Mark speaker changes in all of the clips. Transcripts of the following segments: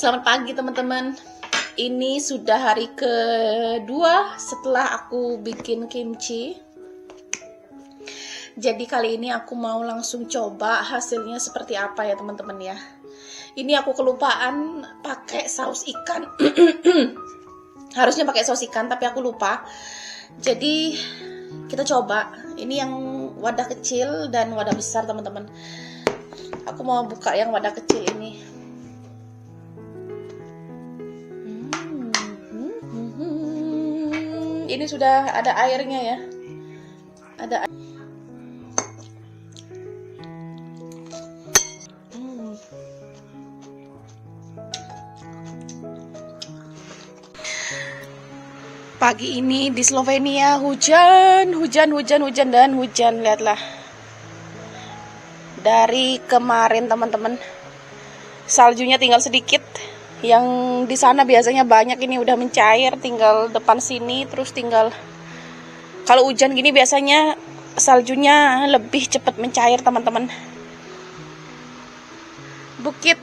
Speaker 1: Selamat pagi teman-teman. Ini sudah hari kedua setelah aku bikin kimchi. Jadi kali ini aku mau langsung coba hasilnya seperti apa ya teman-teman ya. Ini aku kelupaan pakai saus ikan. Harusnya pakai saus ikan tapi aku lupa. Jadi kita coba. Ini yang wadah kecil dan wadah besar teman-teman. Aku mau buka yang wadah kecil ini. Ini sudah ada airnya ya. Ada Pagi ini di Slovenia hujan. Lihatlah. Dari kemarin teman-teman, saljunya tinggal sedikit. Yang di sana biasanya banyak, ini udah mencair, tinggal depan sini, terus tinggal. Kalau hujan gini biasanya saljunya lebih cepat mencair teman-teman. Bukit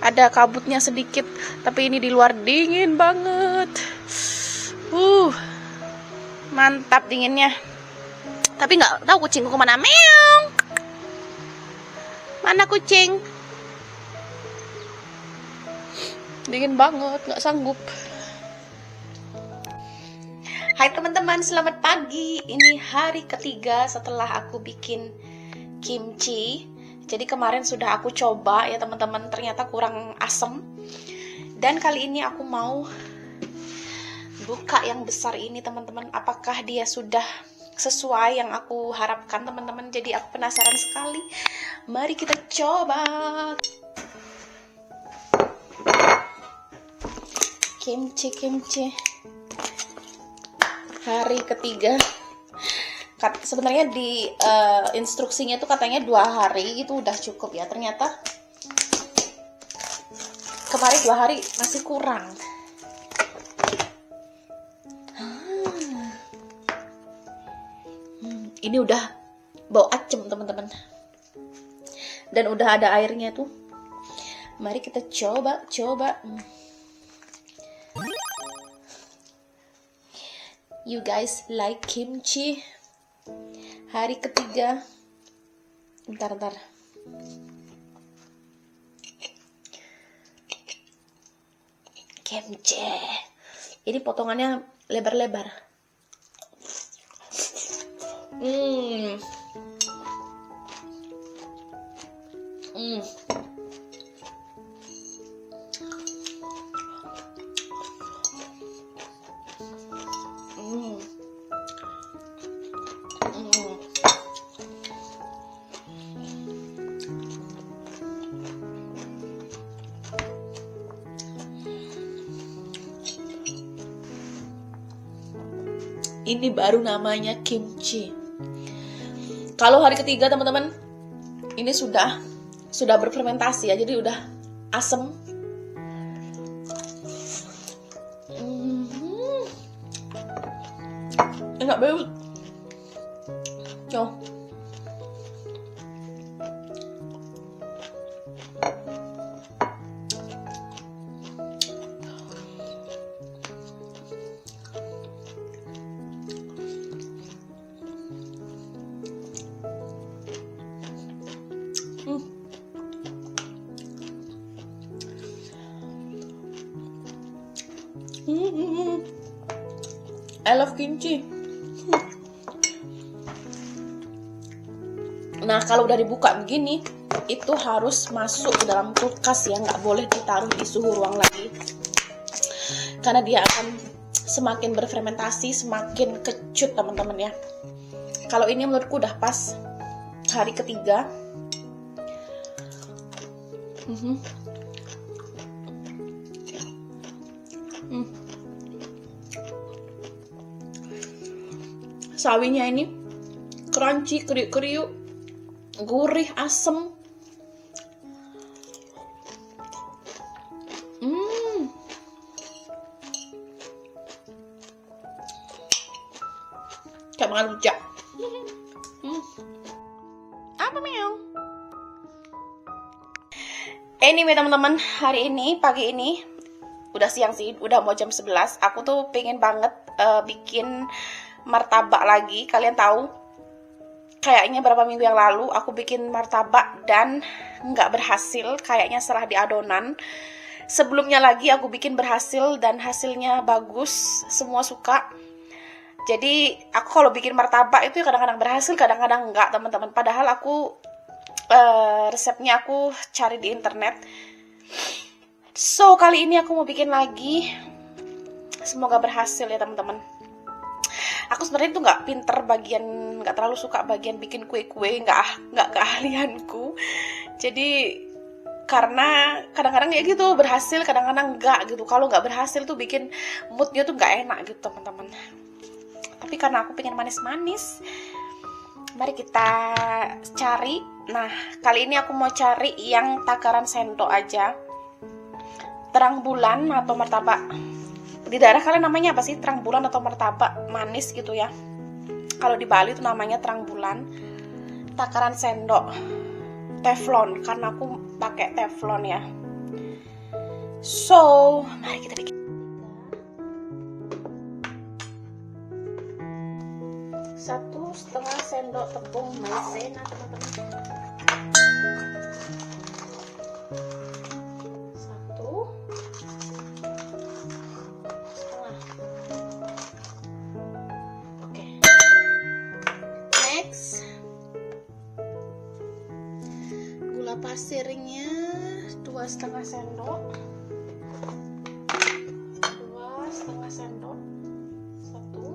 Speaker 1: ada kabutnya sedikit, tapi ini di luar dingin banget. Mantap dinginnya. Tapi nggak tahu kucingku kemana. Meong. Mana kucing? Dingin banget, nggak sanggup. Hai teman-teman, selamat pagi. Ini hari ketiga setelah aku bikin kimchi. Jadi kemarin sudah aku coba ya teman-teman, ternyata kurang asem. Dan kali ini aku mau buka yang besar ini teman-teman. Apakah dia sudah sesuai yang aku harapkan teman-teman? Jadi aku penasaran sekali. Mari kita coba. Kimchi hari ketiga. Sebenarnya di instruksinya tuh katanya 2 hari itu udah cukup ya. Ternyata kemarin 2 hari masih kurang. Ini udah bau acem teman-teman. Dan udah ada airnya tuh. Mari kita coba. You guys like kimchi? Hari ketiga. Bentar. Kimchi. Ini potongannya lebar-lebar. Ini baru namanya kimchi. Kalau hari ketiga teman-teman, ini sudah berfermentasi ya, jadi udah asem. Enak banget. I love kimchi. Nah, kalau udah dibuka begini, itu harus masuk ke dalam kulkas ya, nggak boleh ditaruh di suhu ruang lagi. Karena dia akan semakin berfermentasi, semakin kecut teman-teman ya. Kalau ini menurutku udah pas hari ketiga. Sawinya ini crunchy, kriuk-kriuk, gurih, asem. Kayak makan rujak. Apa meow? Anyway teman-teman, hari ini, pagi ini, udah siang sih, udah mau jam 11. Aku tuh pengen banget bikin martabak lagi. Kalian tahu, kayaknya berapa minggu yang lalu aku bikin martabak dan nggak berhasil. Kayaknya serah di adonan. Sebelumnya lagi aku bikin berhasil dan hasilnya bagus, semua suka. Jadi aku kalau bikin martabak itu kadang-kadang berhasil, kadang-kadang enggak teman-teman. Padahal aku resepnya aku cari di internet. So kali ini aku mau bikin lagi, semoga berhasil ya teman-teman. Aku sebenarnya tuh nggak pinter nggak terlalu suka bagian bikin kue-kue, nggak keahlianku. Jadi karena kadang-kadang ya gitu berhasil, kadang-kadang enggak gitu. Kalau nggak berhasil tuh bikin moodnya tuh nggak enak gitu teman-teman. Tapi karena aku pengen manis-manis, mari kita cari. Nah, kali ini aku mau cari yang takaran sendok aja. Terang bulan atau martabak. Di daerah kalian namanya apa sih? Terang bulan atau martabak manis gitu ya. Kalau di Bali itu namanya terang bulan. Takaran sendok teflon, karena aku pakai teflon ya. So, mari kita bikin. 1,5 sendok tepung maizena teman-teman. 1,5. Oke. Next, gula pasirnya 2,5 sendok. 2,5 sendok. 1.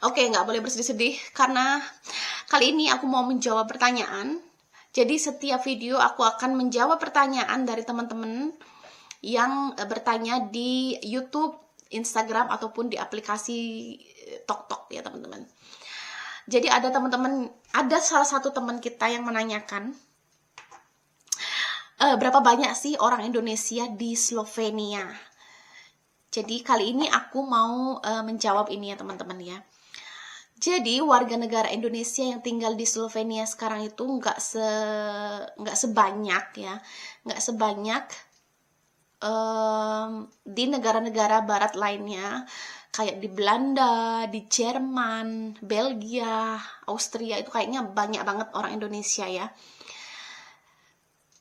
Speaker 1: Oke, nggak boleh bersedih-sedih karena kali ini aku mau menjawab pertanyaan. Jadi setiap video aku akan menjawab pertanyaan dari teman-teman yang bertanya di YouTube, Instagram, ataupun di aplikasi TokTok ya teman-teman. Jadi ada salah satu teman kita yang menanyakan, berapa banyak sih orang Indonesia di Slovenia? Jadi kali ini aku mau menjawab ini ya teman-teman ya. Jadi warga negara Indonesia yang tinggal di Slovenia sekarang itu nggak sebanyak di negara-negara barat lainnya, kayak di Belanda, di Jerman, Belgia, Austria. Itu kayaknya banyak banget orang Indonesia ya.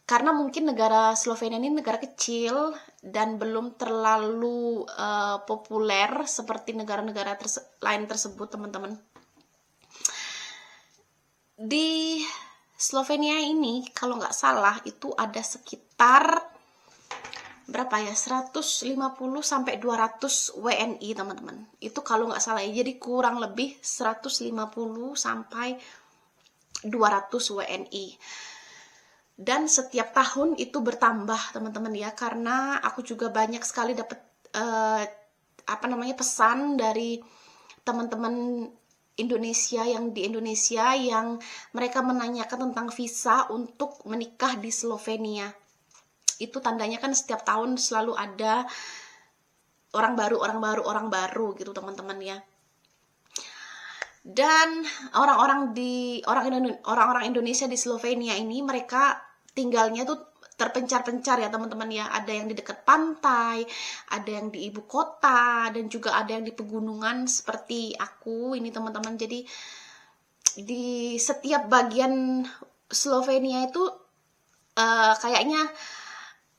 Speaker 1: Karena mungkin negara Slovenia ini negara kecil dan belum terlalu populer seperti negara-negara lain tersebut teman-teman. Di Slovenia ini kalau nggak salah itu ada sekitar berapa ya, 150 sampai 200 WNI teman-teman. Itu kalau nggak salah ya. Jadi kurang lebih 150 sampai 200 WNI. Dan setiap tahun itu bertambah teman-teman ya, karena aku juga banyak sekali dapat pesan dari teman-teman Indonesia yang di Indonesia yang mereka menanyakan tentang visa untuk menikah di Slovenia. Itu tandanya kan setiap tahun selalu ada orang baru gitu teman-teman ya. Dan orang-orang Indonesia di Slovenia ini mereka tinggalnya tuh terpencar-pencar ya teman-teman ya. Ada yang di dekat pantai, ada yang di ibu kota, dan juga ada yang di pegunungan seperti aku ini teman-teman. Jadi di setiap bagian Slovenia itu kayaknya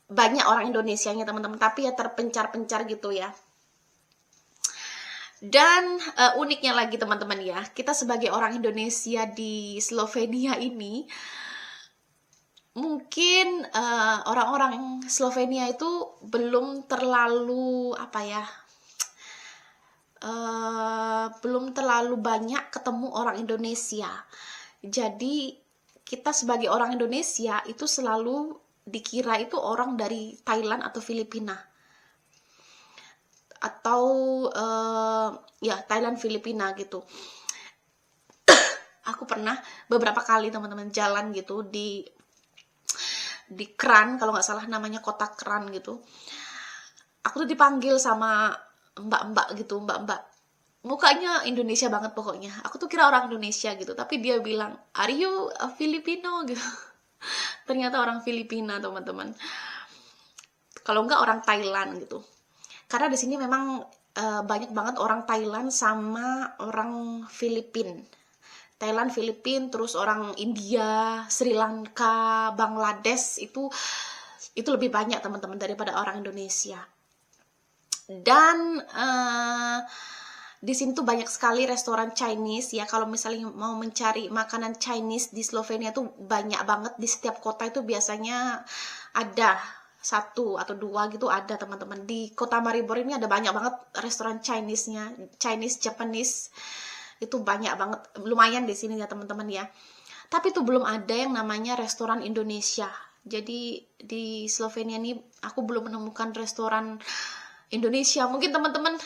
Speaker 1: banyak orang Indonesianya teman-teman, tapi ya terpencar-pencar gitu ya. Dan uniknya lagi teman-teman ya, kita sebagai orang Indonesia di Slovenia ini, mungkin orang-orang Slovenia itu belum terlalu belum terlalu banyak ketemu orang Indonesia. Jadi kita sebagai orang Indonesia itu selalu dikira itu orang dari Thailand atau Filipina, atau Thailand Filipina gitu. Aku pernah beberapa kali teman-teman jalan gitu di Kran, kalau nggak salah namanya kota Kran gitu. Aku tuh dipanggil sama mbak-mbak gitu, mbak-mbak mukanya Indonesia banget pokoknya. Aku tuh kira orang Indonesia gitu, tapi dia bilang, "Are you a Filipino?" gitu. Ternyata orang Filipina teman-teman. Kalau enggak orang Thailand gitu. Karena di sini memang banyak banget orang Thailand sama orang Filipin. Thailand, Filipin, terus orang India, Sri Lanka, Bangladesh itu lebih banyak teman-teman daripada orang Indonesia. Dan di sini tuh banyak sekali restoran Chinese ya. Kalau misalnya mau mencari makanan Chinese di Slovenia tuh banyak banget. Di setiap kota itu biasanya ada 1 atau 2 gitu ada teman-teman. Di kota Maribor ini ada banyak banget restoran Chinese-nya, Chinese, Japanese. Itu banyak banget, lumayan di sini ya teman-teman ya. Tapi itu belum ada yang namanya restoran Indonesia. Jadi di Slovenia ini aku belum menemukan restoran Indonesia. Mungkin teman-teman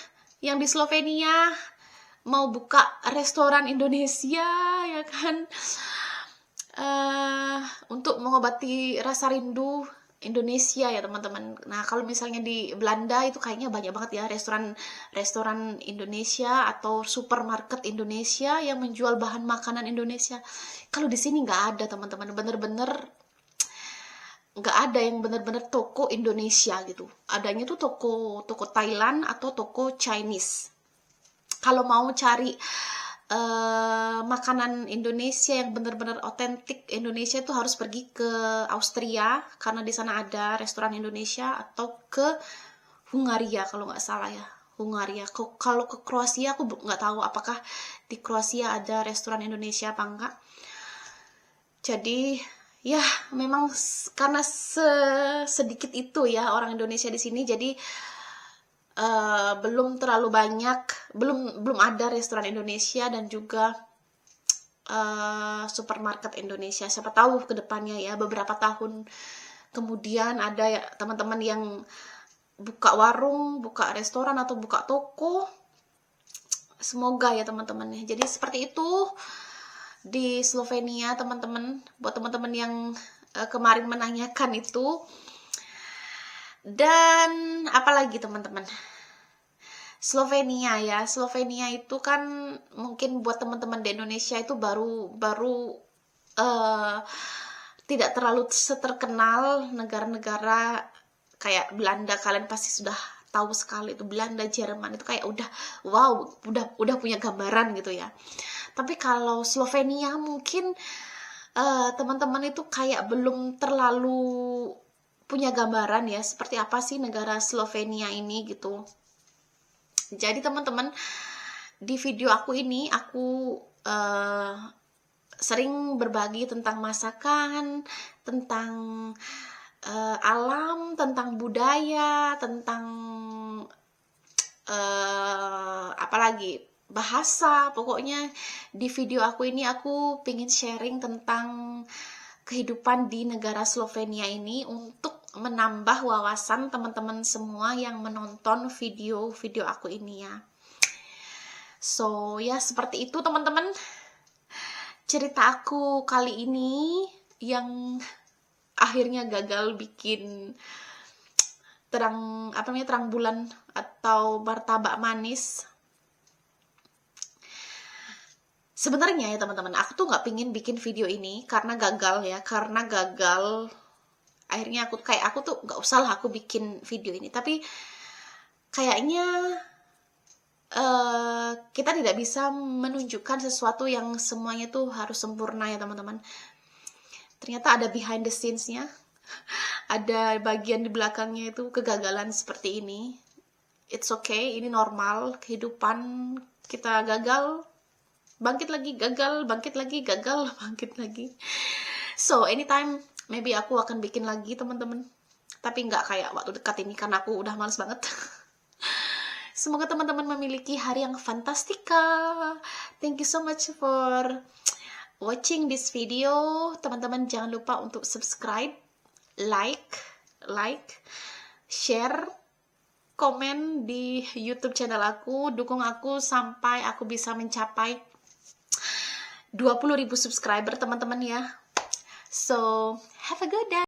Speaker 1: yang di Slovenia mau buka restoran Indonesia ya kan, untuk mengobati rasa rindu Indonesia ya teman-teman. Nah kalau misalnya di Belanda itu kayaknya banyak banget ya restoran Indonesia atau supermarket Indonesia yang menjual bahan makanan Indonesia. Kalau di sini nggak ada teman-teman, bener-bener nggak ada yang bener-bener toko Indonesia gitu. Adanya tuh toko Thailand atau toko Chinese. Kalau mau cari makanan Indonesia yang benar-benar otentik Indonesia itu harus pergi ke Austria karena di sana ada restoran Indonesia, atau ke Hungaria kalau nggak salah ya, Hungaria. Kalau ke Kroasia aku nggak tahu apakah di Kroasia ada restoran Indonesia apa enggak. Jadi ya memang karena sedikit itu ya orang Indonesia di sini, jadi belum terlalu banyak, belum ada restoran Indonesia dan juga supermarket Indonesia. Siapa tahu ke depannya ya, beberapa tahun kemudian ada ya teman-teman yang buka warung, buka restoran atau buka toko. Semoga ya teman-teman ya. Jadi seperti itu di Slovenia teman-teman, buat teman-teman yang kemarin menanyakan itu. Dan apalagi teman-teman, Slovenia ya, Slovenia itu kan mungkin buat teman-teman di Indonesia itu baru tidak terlalu seterkenal negara-negara kayak Belanda. Kalian pasti sudah tahu sekali itu Belanda, Jerman itu kayak udah punya gambaran gitu ya. Tapi kalau Slovenia mungkin teman-teman itu kayak belum terlalu punya gambaran ya seperti apa sih negara Slovenia ini gitu. Jadi teman-teman, di video aku ini aku sering berbagi tentang masakan, tentang alam, tentang budaya, tentang apalagi bahasa. Pokoknya di video aku ini aku pengen sharing tentang kehidupan di negara Slovenia ini untuk menambah wawasan teman-teman semua yang menonton video-video aku ini ya. So ya seperti itu teman-teman cerita aku kali ini yang akhirnya gagal bikin terang bulan atau martabak manis. Sebenarnya ya teman-teman, aku tuh nggak pingin bikin video ini karena gagal ya, akhirnya aku tuh nggak usah lah aku bikin video ini. Tapi kayaknya kita tidak bisa menunjukkan sesuatu yang semuanya tuh harus sempurna ya teman-teman. Ternyata ada behind the scenes-nya, ada bagian di belakangnya itu kegagalan seperti ini. It's okay, ini normal, kehidupan kita gagal, bangkit lagi, gagal, bangkit lagi, gagal, bangkit lagi. So, anytime, maybe aku akan bikin lagi teman-teman. Tapi nggak kayak waktu dekat ini, karena aku udah males banget. Semoga teman-teman memiliki hari yang fantastika. Thank you so much for watching this video. Teman-teman jangan lupa untuk subscribe, like, share, komen di YouTube channel aku. Dukung aku sampai aku bisa mencapai 20.000 subscriber teman-teman ya. So, have a good day.